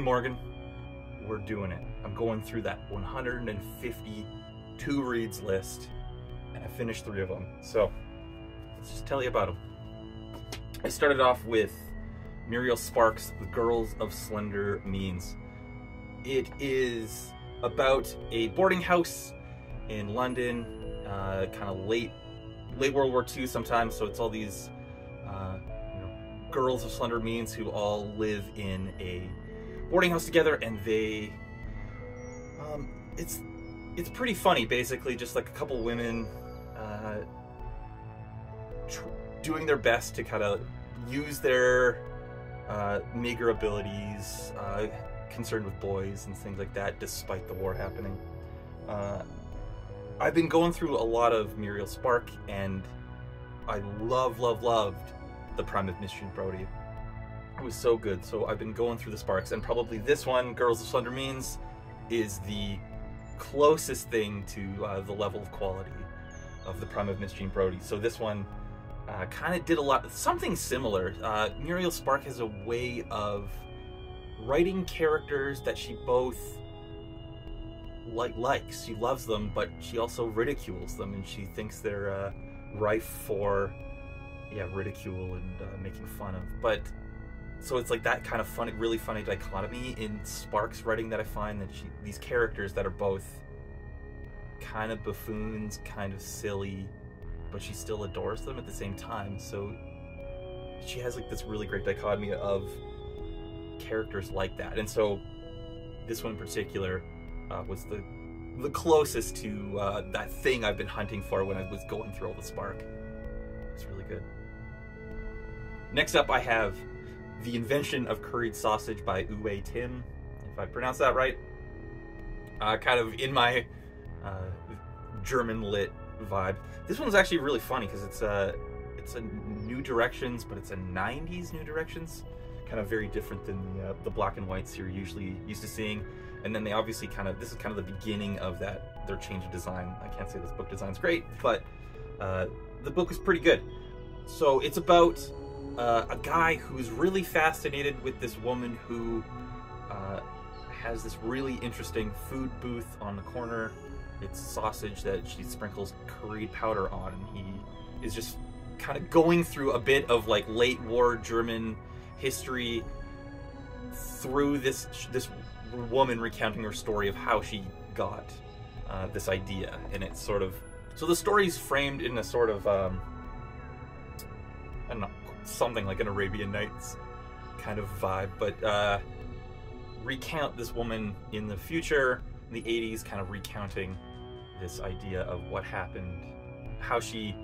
Morgan, we're doing it. I'm going through that 152 reads list, and I finished 3 of them. So let's just tell you about them. I started off with Muriel Sparks' The Girls of Slender Means. It is about a boarding house in London, kind of late World War II sometimes, so it's all these girls of slender means who all live in a boarding house together, and they it's pretty funny, basically, just like a couple women doing their best to kind of use their meager abilities, concerned with boys and things like that, despite the war happening. I've been going through a lot of Muriel Spark, and I loved The Prime of Mystery Brody. It was so good. So I've been going through the Sparks, and probably this one, Girls of Slender Means, is the closest thing to the level of quality of The Prime of Mystery Brody. So this one kind of did something similar. Muriel Spark has a way of writing characters that she both likes. She loves them, but she also ridicules them, and she thinks they're rife for ridicule and making fun of. But so it's like that kind of funny, really funny dichotomy in Sparks' writing that I find, that these characters that are both kind of buffoons, kind of silly, but she still adores them at the same time. So she has like this really great dichotomy of characters like that. And so this one in particular was the closest to that thing I've been hunting for when I was going through all the Spark. It's really good. Next up, I have The Invention of Curried Sausage by Uwe Timm, if I pronounced that right. Kind of in my German lit vibe. This one's actually really funny because it's a New Directions, but it's a 90s New Directions. Kind of very different than the black and whites you're usually used to seeing. And then they obviously this is kind of the beginning of their change of design. I can't say this book design's great, but the book is pretty good. So it's about a guy who's really fascinated with this woman who has this really interesting food booth on the corner. It's sausage that she sprinkles curried powder on, and he is just kind of going through a bit of like late war German history through this woman recounting her story of how she got this idea. And it's sort of, so the story's framed in a sort of I don't know, something like an Arabian Nights kind of vibe, but recount this woman in the future, in the 80s, kind of recounting this idea of what happened, how this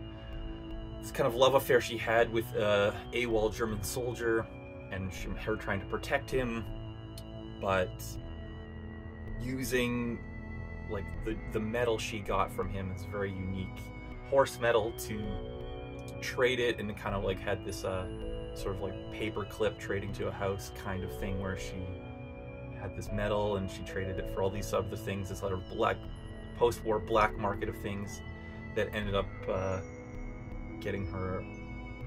kind of love affair she had with a AWOL German soldier, and her trying to protect him, but using like the metal she got from him, it's very unique horse metal, to trade it, and it kind of like had this sort of like paper clip trading to a house kind of thing, where she had this metal and she traded it for all these other things, this other post-war black market of things that ended up getting her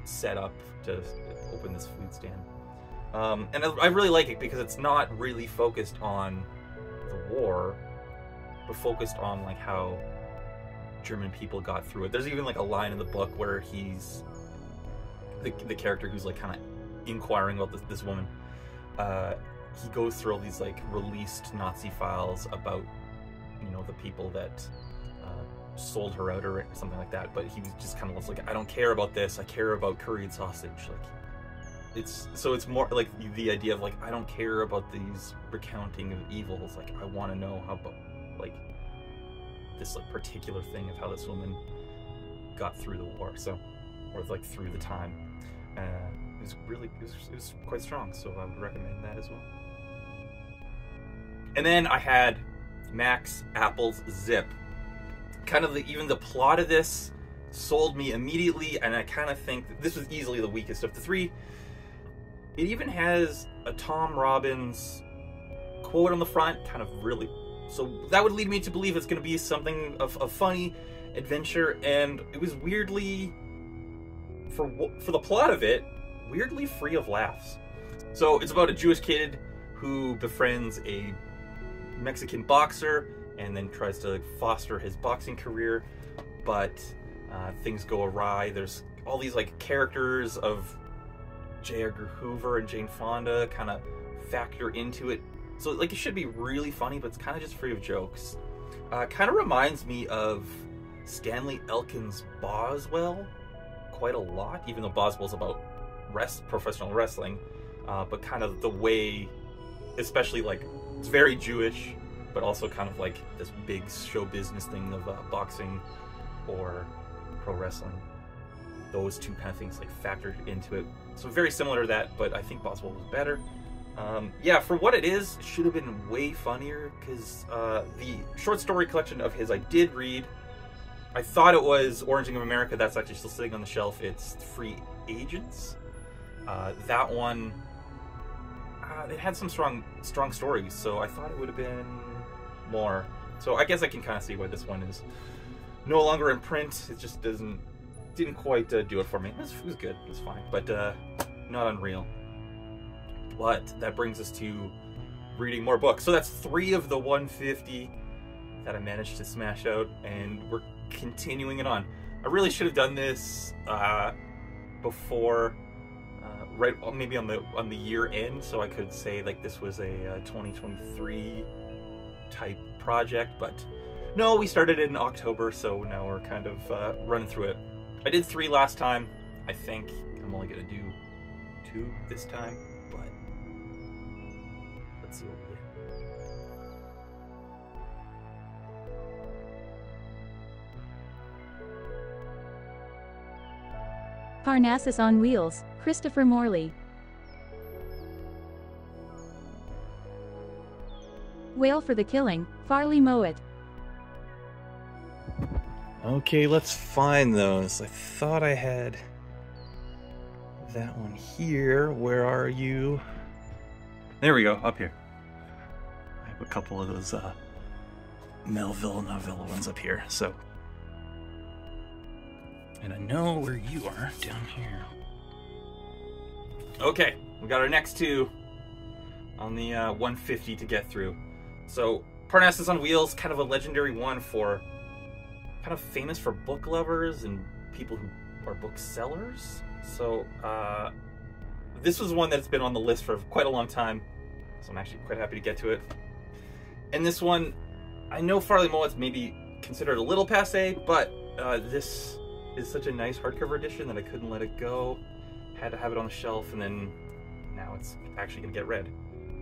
set up to open this food stand. And I really like it because it's not really focused on the war, but focused on like how German people got through it. There's even like a line in the book where he's the character who's like kind of inquiring about this woman. He goes through all these like released Nazi files about, you know, the people that sold her out or something like that. But he was just kind of like, I don't care about this. I care about curried sausage. Like, it's more like the idea of like, I don't care about these recounting of evils. Like, I want to know how about like this like particular thing of how this woman got through the war. So, or like through the time. It was quite strong. So I would recommend that as well. And then I had Max Apple's Zip. Kind of even the plot of this sold me immediately, and I kind of think that this was easily the weakest of the three. It even has a Tom Robbins quote on the front, kind of really, so that would lead me to believe it's going to be something of a funny adventure, and it was weirdly, for the plot of it, weirdly free of laughs. So it's about a Jewish kid who befriends a Mexican boxer and then tries to foster his boxing career, but things go awry. There's all these like characters of J. Edgar Hoover and Jane Fonda kind of factor into it. So like it should be really funny, but it's kind of just free of jokes. Kind of reminds me of Stanley Elkin's Boswell quite a lot, even though Boswell's about professional wrestling, but kind of the way, especially like it's very Jewish, but also kind of like this big show business thing of boxing or pro wrestling. Those two kind of things like factored into it. So very similar to that, but I think Boswell was better. Yeah, for what it is, it should have been way funnier, because the short story collection of his I did read. I thought it was Origin of America. That's actually still sitting on the shelf. It's Free Agents. That one, it had some strong stories, so I thought it would have been more. So I guess I can kind of see why this one is no longer in print. It just didn't quite do it for me. It was good. It was fine, but not unreal. But that brings us to reading more books. So that's 3 of the 150 that I managed to smash out, and we're continuing it on. I really should have done this before, right, maybe on the year end, so I could say like this was a 2023 type project. But no, we started it in October, so now we're kind of running through it. I did 3 last time. I think I'm only gonna do 2 this time, but let's see what we get. Parnassus on Wheels, Christopher Morley. Whale for the Killing, Farley Mowat. Okay, let's find those. I thought I had that one here. Where are you? There we go, up here. I have a couple of those Melville novella ones up here, so. And I know where you are, down here. Okay, we got our next 2 on the 150 to get through. So, Parnassus on Wheels, kind of a legendary one for, kind of famous for book lovers and people who are book sellers. So, this was one that's been on the list for quite a long time, so I'm actually quite happy to get to it. And this one, I know Farley Mowat's maybe considered a little passé, but this is such a nice hardcover edition that I couldn't let it go. Had to have it on the shelf, and then now it's actually gonna get read.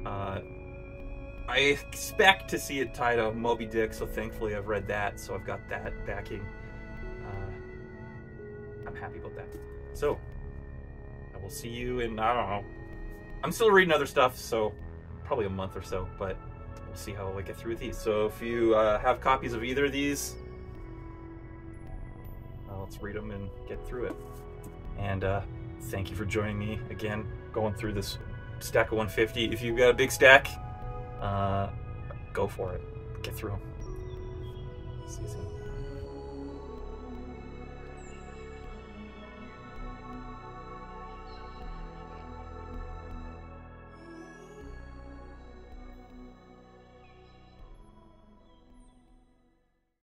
I expect to see it tied to Moby Dick, so thankfully I've read that, so I've got that backing. I'm happy about that. So, I will see you in, I don't know. I'm still reading other stuff, so probably a month or so, but we'll see how I get through these. So if you have copies of either of these, let's read them and get through it. And thank you for joining me again, going through this stack of 150. If you've got a big stack, go for it. Get through them. See you soon.